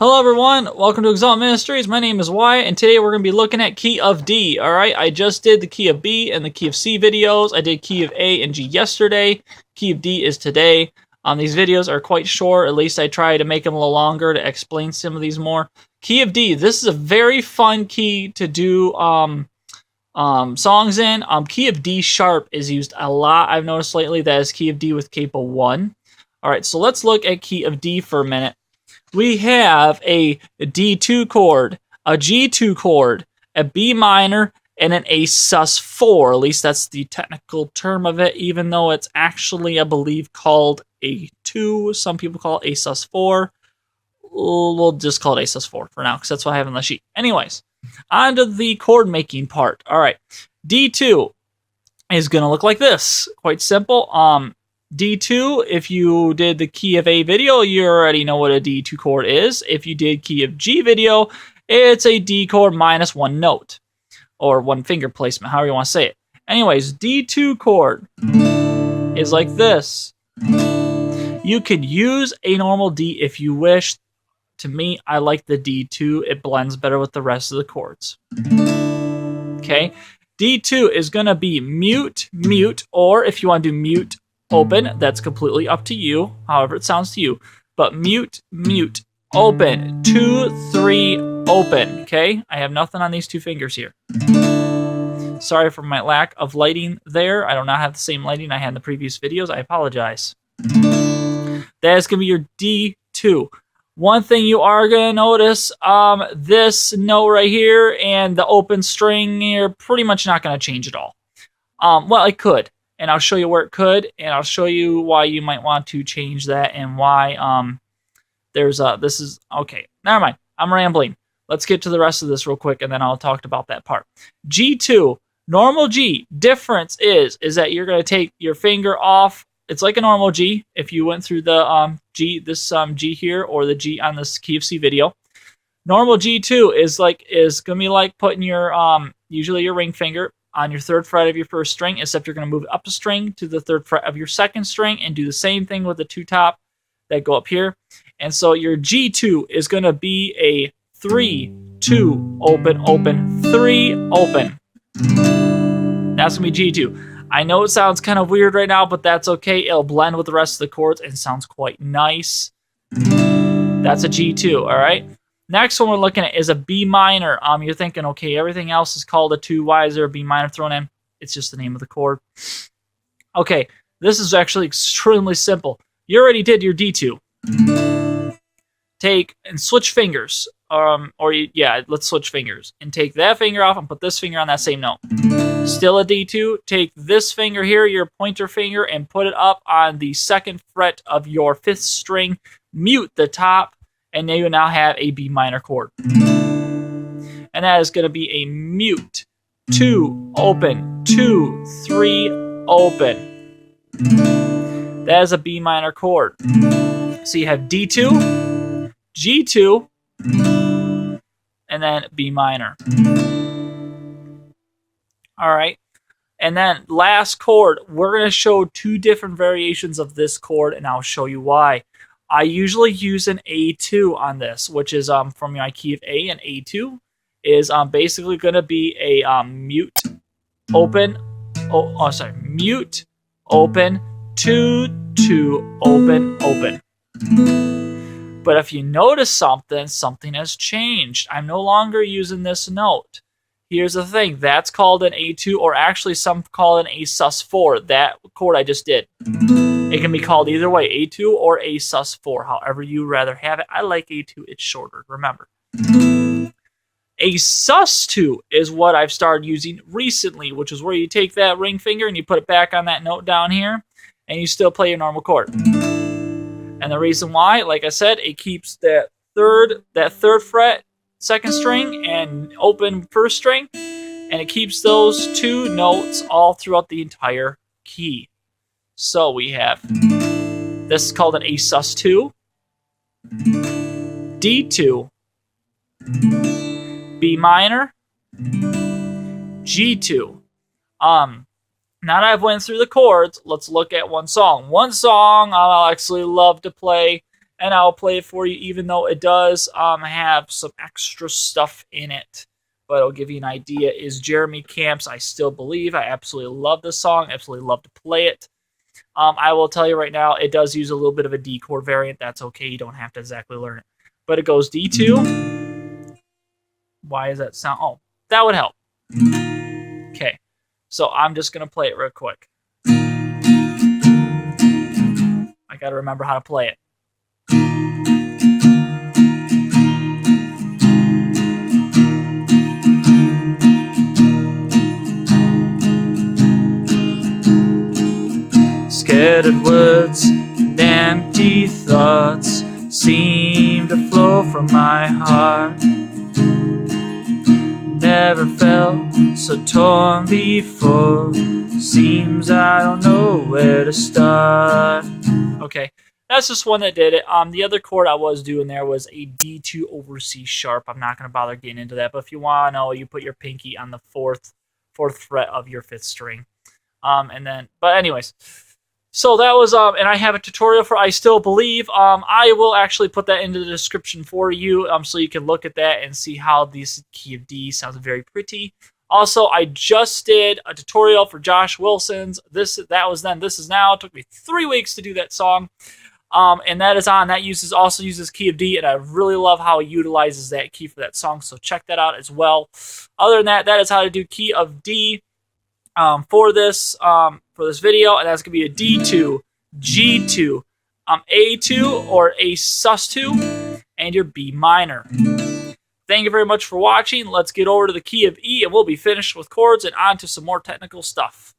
Hello everyone, welcome to XALT Ministries. My name is Wyatt, and today we're going to be looking at key of D, alright? I just did the key of B and the key of C videos. I did key of A and G yesterday. Key of D is today. These videos are quite short, at least I try to make them a little longer to explain some of these more. Key of D, this is a very fun key to do songs in. Key of D sharp is used a lot, I've noticed lately. That is key of D with capo 1. Alright, so let's look at key of D for a minute. We have a D2 chord, a G2 chord, a B minor, and an A sus4. At least that's the technical term of it, even though it's actually, I believe, called A2. Some people call it A sus4. We'll just call it A sus4 for now, because that's what I have on the sheet. Anyways, on to the chord making part. All right, D2 is going to look like this. Quite simple. D2, if you did the key of A video, you already know what a D2 chord is. If you did key of G video, it's a D chord minus one note, or one finger placement, however you want to say it. Anyways, D2 chord is like this. You could use a normal D if you wish. To me, I like the D2. It blends better with the rest of the chords. Okay, D2 is going to be mute, mute, or if you want to do mute, open, that's completely up to you, however it sounds to you. But mute, mute, open, 2, 3, open. Okay, I have nothing on these two fingers here. Sorry for my lack of lighting there. I do not have the same lighting I had in the previous videos. I apologize. That is going to be your D2. One thing you are going to notice, this note right here and the open string, you're pretty much not going to change at all. Well, it could. And I'll show you where it could, and I'll show you why you might want to change that, and why this is okay. Never mind. I'm rambling. Let's get to the rest of this real quick, and then I'll talk about that part. G2, normal G. Difference is that you're going to take your finger off. It's like a normal G. If you went through the G here, or the G on this key of C video, normal G2 is going to be like putting your usually your ring finger on your third fret of your first string, except you're going to move up a string to the third fret of your second string and do the same thing with the two top that go up here. And so your G2 is going to be a 3, 2, open, open, 3, open. That's going to be G2. I know it sounds kind of weird right now, but that's okay. It'll blend with the rest of the chords and sounds quite nice. That's a G2, all right? Next one we're looking at is a B minor. You're thinking, okay, everything else is called a 2. Why is there a B minor thrown in? It's just the name of the chord. Okay, this is actually extremely simple. You already did your D2. Take and switch fingers. Let's switch fingers. And take that finger off and put this finger on that same note. Still a D2. Take this finger here, your pointer finger, and put it up on the second fret of your 5th string. Mute the top. And now you now have a B minor chord. And that is going to be a mute, 2, open, 2, 3, open. That is a B minor chord. So you have D2, G2, and then B minor. All right. And then last chord, we're going to show 2 different variations of this chord, and I'll show you why. I usually use an A2 on this, which is from my key of A, and A2 is basically going to be a mute, open, mute, open, 2, 2, open, open. But if you notice something has changed. I'm no longer using this note. Here's the thing, that's called an A2, or actually some call it an A sus4, that chord I just did. It can be called either way, A2 or A sus4, however you rather have it. I like A2, it's shorter, remember. A sus2 is what I've started using recently, which is where you take that ring finger and you put it back on that note down here, and you still play your normal chord. And the reason why, like I said, it keeps that third fret, second string, and open first string, and it keeps those 2 notes all throughout the entire key. So we have, this is called an A sus2, D2, B minor, G2. Now that I've went through the chords, let's look at one song. One song I'll actually love to play and I'll play it for you, even though it does have some extra stuff in it. But it'll give you an idea. Is Jeremy Camp's I Still Believe. I absolutely love this song. Absolutely love to play it. I will tell you right now, it does use a little bit of a D chord variant. That's okay. You don't have to exactly learn it. But it goes D2. Why is that sound? Oh, that would help. Okay. So I'm just going to play it real quick. I got to remember how to play it. Scattered words and empty thoughts seem to flow from my heart. Never felt so torn before. Seems I don't know where to start. Okay, that's just one that did it. The other chord I was doing there was a D2 over C sharp. I'm not going to bother getting into that, but if you want to know, you put your pinky on the fourth fret of your 5th string. But anyways, so that was, and I have a tutorial for I Still Believe. I will actually put that into the description for you, so you can look at that and see how this key of D sounds very pretty. Also, I just did a tutorial for Josh Wilson's That Was Then, This Is Now. It took me 3 weeks to do that song, and that is on. That also uses key of D, and I really love how it utilizes that key for that song, so check that out as well. Other than that, that is how to do key of D for this video, and that's going to be a D2, G2, A2 or A sus2, and your B minor. Thank you very much for watching. Let's get over to the key of E, and we'll be finished with chords and on to some more technical stuff.